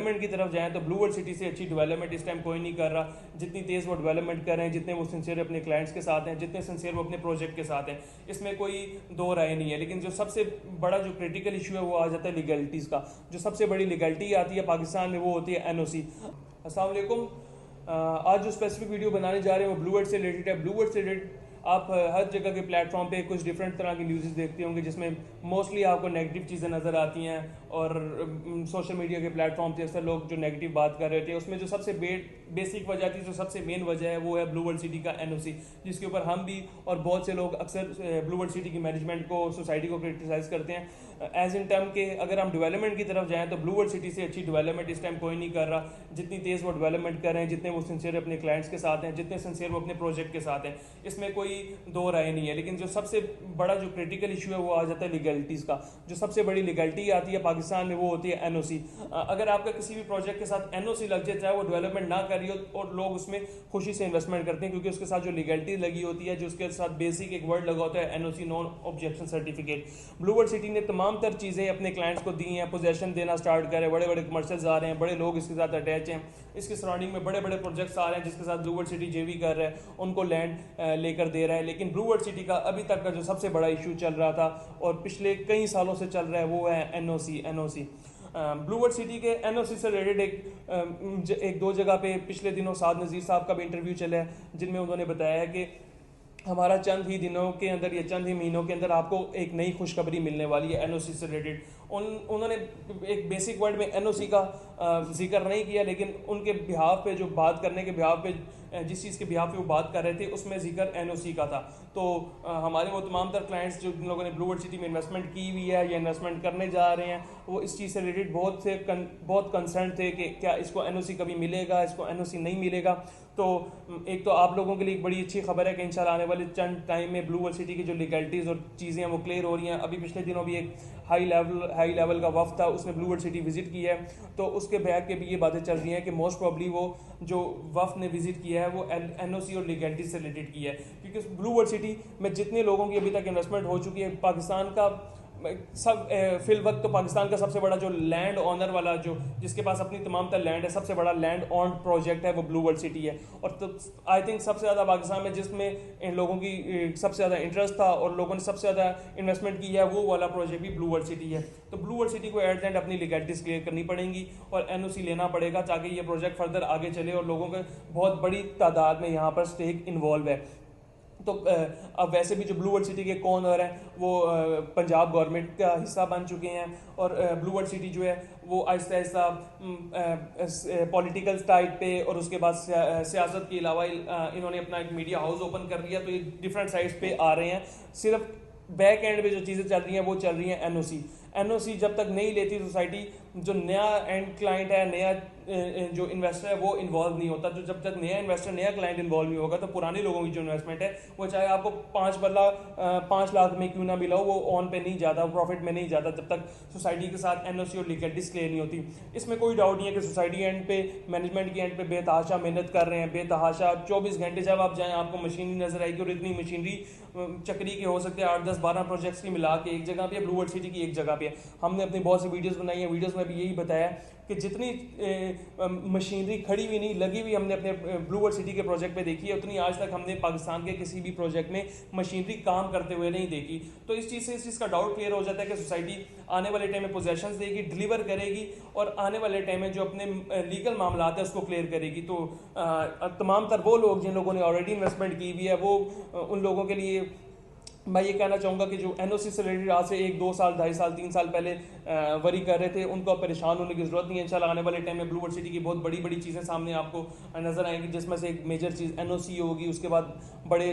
Development की तरफ जाएं तो ब्लू वर्ल्ड सिटी से अच्छी डेवलपमेंट इस टाइम कोई नहीं कर रहा। जितनी तेज़ वो डेवलपमेंट कर रहे हैं, जितने वो सिंसियर अपने क्लाइंट्स के साथ हैं, जितने सिंसियर वो अपने प्रोजेक्ट के साथ हैं, इसमें कोई दो राय नहीं है। लेकिन जो सबसे बड़ा जो क्रिटिकल इशू है वो आ जाता है लीगलिटीज़ का। जो सबसे बड़ी लीगलिटी आती है पाकिस्तान में वो होती है एनओसी। अस्सलाम वालेकुम। आज जो स्पेसिफिक वीडियो बनाने जा रहे हैं वो ब्लू वर्ल्ड से रिलेटेड है। ब्लू वर्ल्ड से रिलेटेड आप हर जगह के प्लेटफॉर्म पे कुछ डिफरेंट तरह की न्यूज़ देखते होंगे जिसमें मोस्टली आपको नेगेटिव चीज़ें नज़र आती हैं और सोशल मीडिया के प्लेटफॉर्म पे अक्सर लोग जो नेगेटिव बात कर रहे थे उसमें जो सबसे बेसिक वजह थी, जो सबसे मेन वजह है वो है ब्लू वर्ल्ड सिटी का एनओसी, जिसके ऊपर हम भी और बहुत से लोग अक्सर ब्लू वर्ल्ड सिटी की मैनेजमेंट को, सोसाइटी को क्रिटिसाइज करते हैं एज इन टर्म के अगर हम डेवलपमेंट की तरफ जाएँ तो ब्लू वर्ल्ड सिटी से अच्छी डेवलपमेंट इस टाइम कोई नहीं कर रहा। जितनी तेज़ वो डेवलपमेंट कर रहे हैं, जितने वो सिंसियर अपने क्लाइंट्स के साथ हैं, जितने सिंसियर वो अपने प्रोजेक्ट के साथ हैं, इसमें कोई दो राय नहीं है। लेकिन जो सबसे बड़ा जो क्रिटिकल इशू है वो आ जाता है लीगलिटीज़ का। जो सबसे बड़ी लीगलिटी आती है पाकिस्तान में वो होती है एनओसी। अगर आपका किसी भी प्रोजेक्ट के साथ एनओसी लग जाए, चाहे वो डेवलपमेंट ना करी हो, और लोग उसमें खुशी से इन्वेस्टमेंट करते हैं क्योंकि उसके साथ जो लीगलिटी लगी होती है, जो उसके साथ बेसिक एक वर्ड लगा होता है NOC, non objection certificate. Blue world city ने तमाम तर चीज़ें अपने क्लाइंट्स को दी हैं, पोजेशन देना स्टार्ट करे, बड़े बड़े कमर्शियल्स आ रहे हैं, बड़े लोग इसके साथ अटैच हैं, इसके सराउंडिंग में बड़े बड़े प्रोजेक्ट्स आ रहे हैं जिसके साथ ब्लू वर्ल्ड सिटी जेवी कर रहा है, उनको लैंड लेकर दे रहा है। लेकिन ब्लू वर्ल्ड सिटी का अभी तक का जो सबसे बड़ा इशू चल रहा था और पिछले कई सालों से चल रहा है वो है एनओसी। ब्लू वर्ल्ड सिटी के एनओसी से रिलेटेड एक दो जगह पे पिछले दिनों साद नज़ीर साहब का भी इंटरव्यू चला है जिनमें उन्होंने बताया है कि हमारा चंद ही दिनों के अंदर या चंद ही महीनों के अंदर आपको एक नई खुशखबरी मिलने वाली है एनओसी से रिलेटेड। उन्होंने एक बेसिक वर्ड में एनओसी का जिक्र नहीं किया, लेकिन उनके बिहाफ पे जो बात करने के बिहाफ पे जिस चीज़ के बिहाफ पे वो बात कर रहे थे उसमें जिक्र एनओसी का था। तो हमारे वो तमाम तर क्लाइंट्स जो लोगों ने ब्लू वर्ल्ड सिटी में इन्वेस्टमेंट की हुई है या इन्वेस्टमेंट करने जा रहे हैं वो इस चीज़ से रिलेटेड बहुत कंसर्न थे कि क्या इसको एनओसी कभी मिलेगा, इसको एनओसी नहीं मिलेगा। तो एक तो आप लोगों के लिए एक बड़ी अच्छी खबर है कि इंशाल्लाह आने वाले चंद टाइम में ब्लू वर्ल्ड सिटी की जो लीगलिटीज़ और चीज़ें हैं वो क्लियर हो रही हैं। अभी पिछले दिनों भी एक हाई लेवल का वफ्द था, उसने ब्लू वर्ल्ड सिटी विजिट की है, तो उसके बैक के भी ये बातें चल रही हैं कि मोस्ट प्रॉब्ली वो जो वफ्द ने विजिट किया है वो एनओसी और लीगलिटी से रिलेटेड की है। क्योंकि ब्लू वर्ल्ड सिटी में जितने लोगों की अभी तक इन्वेस्टमेंट हो चुकी है, पाकिस्तान का सब फिल वक्त तो पाकिस्तान का सबसे बड़ा जो लैंड ऑनर वाला जो जिसके पास अपनी तमाम तर लैंड है, सबसे बड़ा लैंड ऑन प्रोजेक्ट है वो ब्लू वर्ल्ड सिटी है। और तो आई थिंक सबसे ज़्यादा पाकिस्तान में जिसमें इन लोगों की सबसे ज़्यादा इंटरेस्ट था और लोगों ने सबसे ज़्यादा इन्वेस्टमेंट की है वो वाला प्रोजेक्ट भी ब्लू वर्ल्ड सिटी है। तो ब्लू वर्ल्ड सिटी को एट द एंड अपनी लीगलिटीज क्लियर करनी पड़ेंगी और एनओसी लेना पड़ेगा ताकि ये प्रोजेक्ट फर्दर आगे चले और लोगों के बहुत बड़ी तादाद में यहाँ पर स्टेक इन्वॉल्व है। तो अब वैसे भी जो ब्लू वर्ल्ड सिटी के ओनर हैं वो पंजाब गवर्नमेंट का हिस्सा बन चुके हैं और ब्लू वर्ल्ड सिटी जो है वो आहिस्ता आहिस्ता पॉलिटिकल साइड पे और उसके बाद सियासत के अलावा इन्होंने अपना एक मीडिया हाउस ओपन कर दिया। तो ये डिफरेंट साइड्स पे आ रहे हैं। सिर्फ बैक एंड पे जो चीज़ें चल रही हैं वो चल रही हैं एनओसी जब तक नहीं लेती सोसाइटी, जो नया एंड क्लाइंट है, नया जो इन्वेस्टर है वो इन्वॉल्व नहीं होता। तो जब तक नया इन्वेस्टर, नया क्लाइंट इन्वॉल्व नहीं होगा तो पुराने लोगों की जो इन्वेस्टमेंट है वो चाहे आपको 5 लाख में क्यों ना मिला हो, वो ऑन पे नहीं जाता, प्रॉफिट में नहीं जाता जब तक सोसाइटी के साथ एनओसी और लीगलिटीज क्लियर नहीं होती। इसमें कोई डाउट नहीं है कि सोसाइटी एंड पे, मैनेजमेंट की एंड पे बेतहाशा मेहनत कर रहे हैं, बेतहाशा 24 घंटे जब आप जाएँ आपको मशीनरी नजर आएगी और इतनी मशीनरी चक्री के हो सकते हैं 8, 10, 12 प्रोजेक्ट्स की मिला के एक जगह पे, ब्लू वर्ल्ड सिटी की एक जगह पे। हमने अपनी बहुत सी वीडियोस बनाई हैं, वीडियोस में भी यही बताया कि जितनी मशीनरी खड़ी हुई नहीं लगी हुई हमने अपने ब्लू वर्ल्ड सिटी के प्रोजेक्ट पे देखी है, उतनी आज तक हमने पाकिस्तान के किसी भी प्रोजेक्ट में मशीनरी काम करते हुए नहीं देखी। तो इस चीज़ का डाउट क्लियर हो जाता है कि सोसाइटी आने वाले टाइम में पोजेशंस देगी, डिलीवर करेगी और आने वाले टाइम में जो अपने लीगल मामला है उसको क्लियर करेगी। तो तमाम तर वो लोग जिन लोगों ने ऑलरेडी इन्वेस्टमेंट की हुई है वो उन लोगों के लिए मैं ये कहना चाहूँगा कि जो एनओसी से रिलेटेड आज से 1, 2 साल, 2.5 साल, 3 साल पहले वरी कर रहे थे, उनको परेशान होने की ज़रूरत नहीं है। इंशाल्लाह आने वाले टाइम में ब्लू वर्ल्ड सिटी की बहुत बड़ी बड़ी चीज़ें सामने आपको नज़र आएंगी, जिसमें से एक मेजर चीज़ एनओसी होगी। उसके बाद बड़े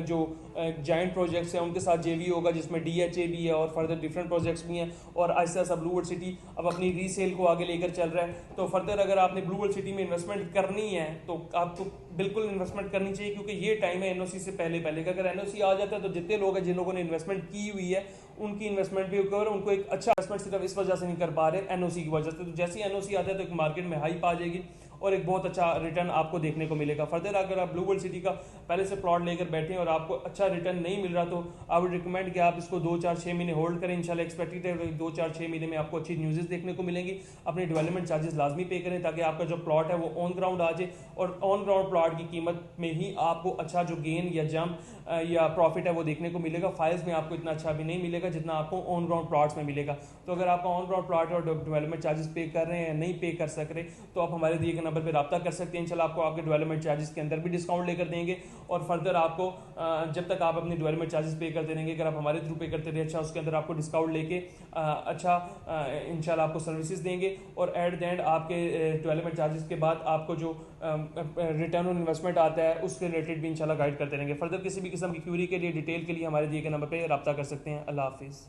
जो जाइंट प्रोजेक्ट्स हैं उनके साथ जेवी होगा जिसमें डीएचए भी है और फर्दर डिफरेंट प्रोजेक्ट्स भी हैं। और ऐसा ऐसा ब्लू वर्ल्ड सिटी अब अपनी रीसेल को आगे लेकर चल रहा है। तो फर्दर अगर आपने ब्लू वर्ल्ड सिटी में इन्वेस्टमेंट करनी है तो आपको बिल्कुल इन्वेस्टमेंट करनी चाहिए, क्योंकि ये टाइम है एनओसी से पहले का। अगर एनओसी आ जाता है तो जितने लोग हैं जिन लोगों ने इन्वेस्टमेंट की हुई है उनकी इन्वेस्टमेंट भी होकर उनको एक अच्छा इन्वेस्टमेंट सिर्फ इस वजह से नहीं कर पा रहे एनओसी की वजह से। तो जैसे ही एनओसी आता है तो एक मार्केट में हाइप आ जाएगी और एक बहुत अच्छा रिटर्न आपको देखने को मिलेगा। फर्दर अगर आप ब्लू वर्ल्ड सिटी का पहले से प्लॉट लेकर बैठे हैं और आपको अच्छा रिटर्न नहीं मिल रहा, तो आई वुड रिकमेंड कि आप इसको 2-4-6 महीने होल्ड करें। इंशाल्लाह एक्सपेक्टेड है 2-4-6 महीने में आपको अच्छी न्यूज़ देखने को मिलेंगी। अपने डेवलपमेंट चार्जेस लाजमी पे करें ताकि आपका जो प्लॉट है वो ऑन ग्राउंड आ जाए, और ऑन ग्राउंड प्लॉट की कीमत में ही आपको अच्छा जो गेन या जंप या प्रॉफिट है वो देखने को मिलेगा। फाइल्स में आपको इतना अच्छा भी नहीं मिलेगा जितना आपको ऑन ग्राउंड प्लॉट्स में मिलेगा। तो अगर आप ऑन ग्राउंड प्लॉट और डेवलपमेंट चार्जेस पे कर रहे हैं या नहीं पे कर सक रहे, तो आप हमारे दिए गए नंबर पर रब्ता कर सकते हैं। इंशाल्लाह आपको आपके डेवलपमेंट चार्जेस के अंदर भी डिस्काउंट लेकर देंगे, और फर्दर आपको जब तक आप अपने डेवलपमेंट चार्जेस पे करते रहेंगे, अगर आप हमारे थ्रू पे करते रहे, अच्छा उसके अंदर आपको डिस्काउंट लेके अच्छा इंशाल्लाह आपको सर्विसेज देंगे, और एट द एंड आपके डेवलपमेंट चार्जेस के बाद आपको जो रिटर्न ऑन इन्वेस्टमेंट आता है उसके रिलेटेड भी इंशाल्लाह गाइड करते रहेंगे। फर्दर किसी भी किस्म की क्यूरी के लिए, डिटेल के लिए हमारे दिए गए नंबर पर रब्ता कर सकते हैं। अल्लाह हाफिज़।